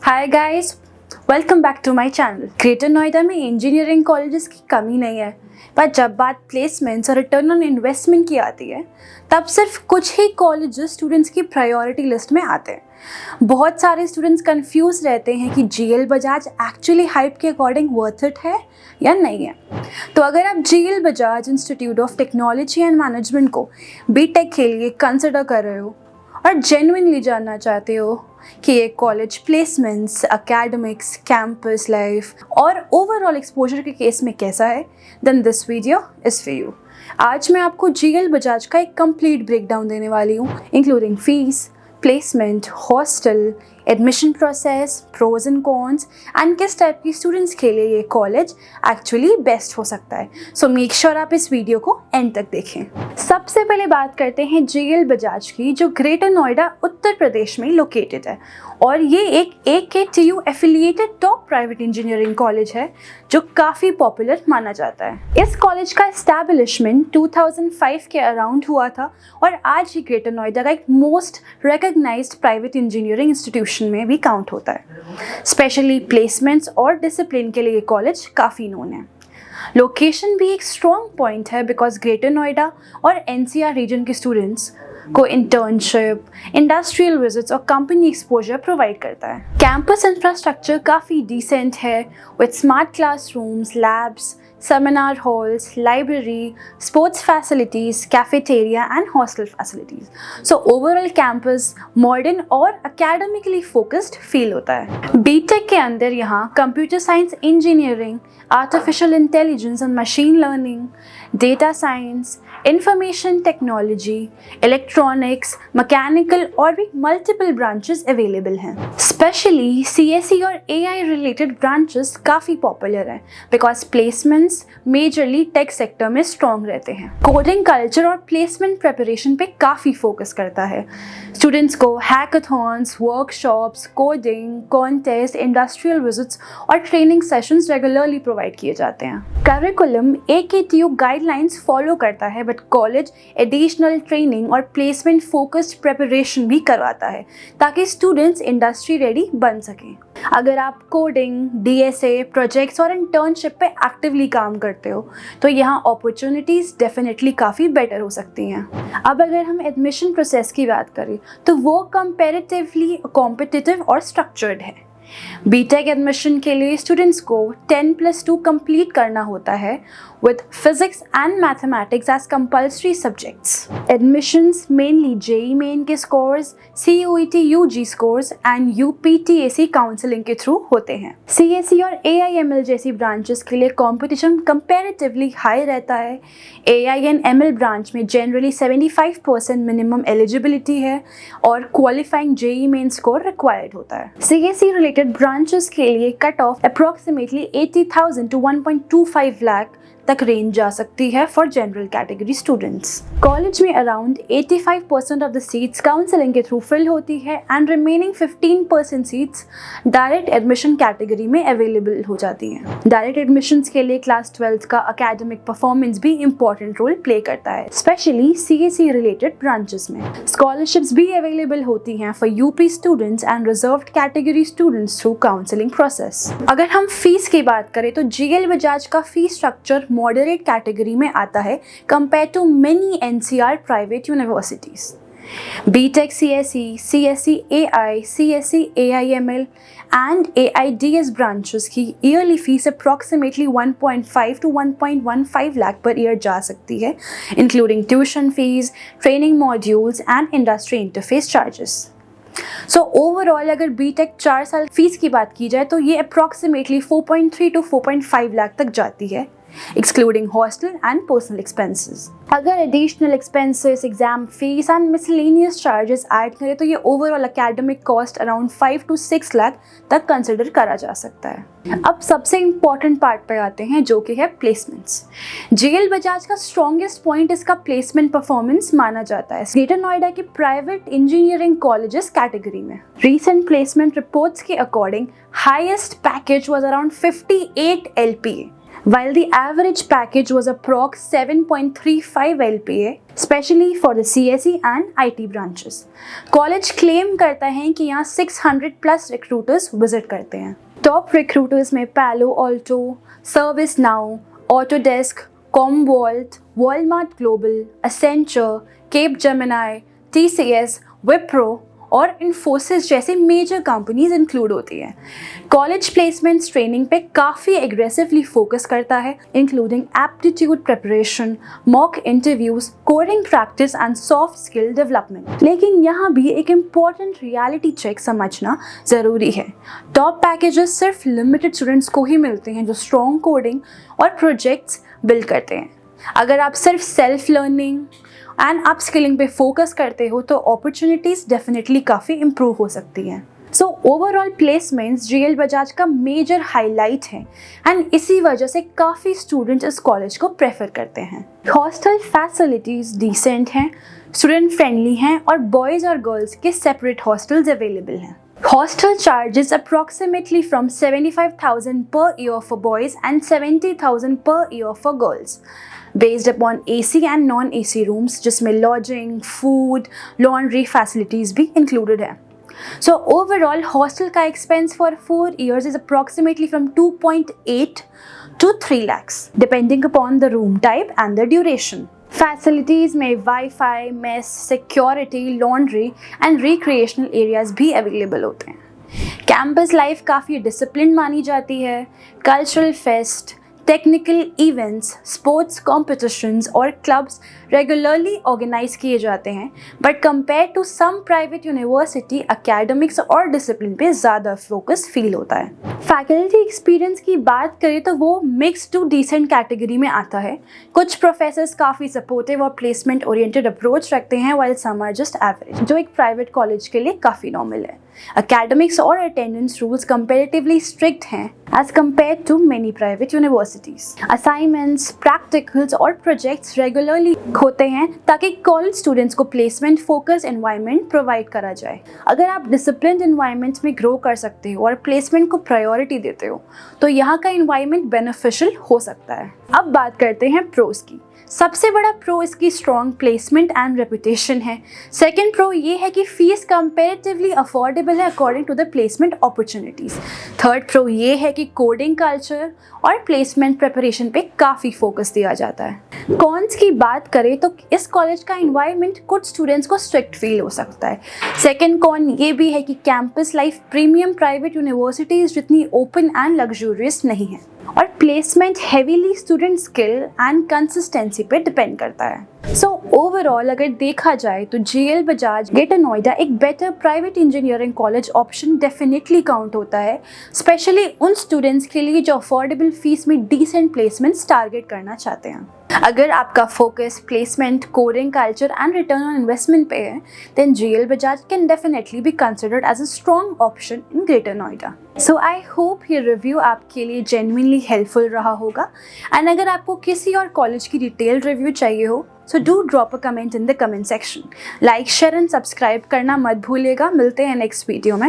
Hi guys, welcome back to my channel. Greater Noida में engineering colleges की कमी नहीं है, पर जब बात प्लेसमेंट्स और रिटर्न ऑन इन्वेस्टमेंट की आती है तब सिर्फ कुछ ही कॉलेजेस स्टूडेंट्स की प्रायोरिटी लिस्ट में आते हैं। बहुत सारे स्टूडेंट्स कंफ्यूज रहते हैं कि जीएल बजाज एक्चुअली हाइप के अकॉर्डिंग वर्थ इट है या नहीं है। तो अगर आप GL Bajaj institute of technology and management को बीटेक के लिए कंसिडर कर रहे हो और जेन्युइनली जानना चाहते हो कि ये college placements, academics, campus life और ओवरऑल एक्सपोजर के केस में कैसा है, then this video is for you. आज मैं आपको जीएल बजाज का एक कंप्लीट ब्रेकडाउन देने वाली हूँ, including fees, placement, hostel, admission process, pros and cons and किस टाइप की स्टूडेंट्स के लिए ये कॉलेज एक्चुअली बेस्ट हो सकता है। सो मेक श्योर आप इस वीडियो को एंड तक देखें। सबसे पहले बात करते हैं जीएल बजाज की, जो ग्रेटर नोएडा उत्तर प्रदेश में लोकेटेड है और ये एक AKTU affiliated top private engineering college है जो काफ़ी पॉपुलर माना जाता है। इस कॉलेज का एस्टैब्लिशमेंट 2005 के अराउंड हुआ था और आज ही ग्रेटर नोएडा का एक most recognised private engineering institution में भी काउंट होता है। स्पेशली प्लेसमेंट्स और डिसिप्लिन के लिए ये कॉलेज काफ़ी नोन है। लोकेशन भी एक स्ट्रॉन्ग पॉइंट है बिकॉज ग्रेटर नोएडा और NCR रीजन के स्टूडेंट्स को इंटर्नशिप, इंडस्ट्रियल विजिट्स और कंपनी एक्सपोजर प्रोवाइड करता है। कैंपस इंफ्रास्ट्रक्चर काफ़ी डिसेंट है with smart classrooms, labs, seminar halls, library, sports facilities, cafeteria and hostel facilities. So overall campus modern और academically focused feel होता है। बीटेक के अंदर यहाँ computer science engineering, artificial intelligence and machine learning, data science, information technology, electronics, mechanical और भी multiple branches available हैं। Specially CSE और AI रिलेटेड ब्रांचेस काफ़ी पॉपुलर हैं because placements majorly tech sector में स्ट्रॉन्ग रहते हैं। कोडिंग कल्चर और प्लेसमेंट प्रिपरेशन पे काफ़ी फोकस करता है। स्टूडेंट्स को hackathons, workshops, coding, contest, industrial visits और ट्रेनिंग सेशंस रेगुलरली प्रोवाइड किए जाते हैं। करिकुलम AKTU गाइडलाइंस फॉलो करता है बट कॉलेज एडिशनल ट्रेनिंग और प्लेसमेंट फोकस्ड प्रिपरेशन भी करवाता है ताकि स्टूडेंट्स इंडस्ट्री रेडी बन सकें। अगर आप कोडिंग, DSA, प्रोजेक्ट्स और इंटर्नशिप पे एक्टिवली काम करते हो तो यहाँ अपॉर्चुनिटीज़ डेफिनेटली काफ़ी बेटर हो सकती हैं। अब अगर हम एडमिशन प्रोसेस की बात करें तो वो कंपैरेटिवली कॉम्पिटिटिव और स्ट्रक्चर्ड है। बीटेक एडमिशन के लिए स्टूडेंट्स को 10+2 कंप्लीट करना होता है with physics and mathematics as compulsory subjects. Admissions mainly JEE main के scores, CUET UG scores and UPTAC counseling के थ्रू होते हैं। CSE और AIML जैसी ब्रांचेस के लिए कंपटीशन कंपैरेटिवली हाई रहता है। AI and ML ब्रांच में जनरली 75% मिनिमम एलिजिबिलिटी है और qualifying JEE Main score required होता है। CSE रिलेटेड ब्रांचेस के लिए cut off approximately 80,000 to 1.25 lakh तक रेंज जा सकती है for general category students. College में around 85% of the seats counselling के थ्रू फिल होती है and remaining 15% seats direct admission category में अवेलेबल हो जाती हैं। डायरेक्ट एडमिशंस के लिए क्लास 12th का एकेडमिक परफॉर्मेंस भी इंपॉर्टेंट रोल प्ले करता है, स्पेशली CSE रिलेटेड ब्रांचेस में। स्कॉलरशिप्स भी अवेलेबल होती हैं for UP students and reserved category students through counselling process. अगर हम फीस की बात करें तो जीएल बजाज का फीस स्ट्रक्चर मॉडरेट कैटेगरी में आता है compare to many NCR private universities. BTech CSE, CSE AI, CSE AIML and AIDS branches की yearly fees approximately 1.5 to 1.15 lakh per year जा सकती है, including tuition fees, training modules and industry interface charges. So overall अगर BTech 4 साल fees की बात की जाए तो ये अप्रॉक्सीमेटली 4.3 to 4.5 लाख तक जाती है, excluding hostel and personal expenses. अगर additional expenses, exam fees and miscellaneous charges add करें तो ये overall academic cost around 5 to 6 lakh तक कंसिडर करा जा सकता है। अब सबसे इम्पॉर्टेंट पार्ट पर आते हैं जो कि है प्लेसमेंट्स। जीएल बजाज का स्ट्रॉन्गेस्ट पॉइंट इसका प्लेसमेंट परफॉर्मेंस माना जाता है ग्रेटर नोएडा के प्राइवेट इंजीनियरिंग कॉलेजेस कैटेगरी में। रीसेंट प्लेसमेंट रिपोर्ट्स के according highest package was around 58 LPA while the average package was approx 7.35 LPA, especially for the CSE and IT branches. College claim करता है कि यहाँ 600 plus recruiters visit करते हैं. Top recruiters में Palo Alto, ServiceNow, Autodesk, Commvault, Walmart Global, Accenture, Capgemini, TCS, Wipro और इन्फोसिस जैसे major companies include होती हैं. कॉलेज प्लेसमेंट्स ट्रेनिंग पे काफ़ी एग्रेसिवली फोकस करता है, including aptitude preparation, mock interviews, coding practice and soft skill development. लेकिन यहाँ भी एक इम्पॉर्टेंट रियलिटी चेक समझना ज़रूरी है. टॉप पैकेजेस सिर्फ लिमिटेड स्टूडेंट्स को ही मिलते हैं जो स्ट्रॉन्ग कोडिंग और प्रोजेक्ट्स बिल्ड करते हैं. अगर आप सिर्फ सेल्फ लर्निंग एंड अपस्किलिंग पे फोकस करते हो तो अपॉर्चुनिटीज़ डेफिनेटली काफ़ी इम्प्रूव हो सकती हैं. So overall placements GL Bajaj का मेजर हाईलाइट है एंड इसी वजह से काफ़ी स्टूडेंट्स इस कॉलेज को प्रेफर करते हैं. हॉस्टल फैसिलिटीज़ डिसेंट हैं, स्टूडेंट फ्रेंडली हैं और बॉयज़ और गर्ल्स के सेपरेट हॉस्टल्स अवेलेबल हैं. Hostel charges approximately from 75,000 per year for boys and 70,000 per year for girls, based upon AC and non-AC rooms, जिसमें lodging, food, laundry facilities भी included है. So overall, hostel का expense for 4 years is approximately from 2.8 to 3 lakhs, depending upon the room type and the duration. Facilities में WiFi, mess, security, laundry and recreational areas भी available होते हैं. Campus life काफ़ी discipline मानी जाती है. Cultural fest, technical events, sports competitions और clubs regularly organise किए जाते हैं, but compare to some private university academics और डिसिप्लिन पे ज़्यादा फोकस फील होता है. फैकल्टी एक्सपीरियंस की बात करें तो वो मिक्स टू डिसेंट कैटेगरी में आता है. कुछ प्रोफेसर्स काफ़ी सपोर्टिव और प्लेसमेंट ओरिएंटेड अप्रोच रखते हैं, while some are just average, जो एक प्राइवेट कॉलेज के लिए काफ़ी नॉर्मल है. Academics और attendance rules comparatively strict हैं as compared to many private universities. Assignments, practicals और projects regularly होते हैं ताकि college students को placement focused environment provide करा जाए. अगर आप disciplined environment में grow कर सकते हो और placement को priority देते हो तो यहाँ का environment beneficial हो सकता है. अब बात करते हैं pros की. सबसे बड़ा प्रो इसकी स्ट्रॉन्ग प्लेसमेंट एंड रेपुटेशन है. सेकेंड प्रो ये है कि फीस कंपेरेटिवली अफोर्डेबल है according to the placement opportunities. Third pro ये है कि कोडिंग कल्चर और प्लेसमेंट प्रिपरेशन पे काफ़ी फोकस दिया जाता है. कॉन्स की बात करें तो इस कॉलेज का इन्वायरमेंट कुछ स्टूडेंट्स को स्ट्रिक्ट फील हो सकता है. सेकेंड कॉन ये भी है कि campus life premium private universities जितनी ओपन एंड लग्जूरियस नहीं है और placement heavily student skill and consistency पे डिपेंड करता है. सो ओवरऑल अगर देखा जाए तो जीएल बजाज ग्रेटर नोएडा एक better private engineering college option definitely count होता है, स्पेशली उन स्टूडेंट्स के लिए जो अफोर्डेबल फीस में डिसेंट प्लेसमेंट्स टारगेट करना चाहते हैं. अगर आपका focus placement, coding culture and return on investment पे है, then GL Bajaj can definitely be considered as a strong option in Greater Noida. So I hope ये रिव्यू आपके लिए जेन्युइनली हेल्पफुल रहा होगा. एंड अगर आपको किसी और कॉलेज की डिटेल्ड रिव्यू चाहिए हो so do drop a comment in the comment section. Like, share and subscribe करना मत भूलिएगा. मिलते हैं नेक्स्ट वीडियो में.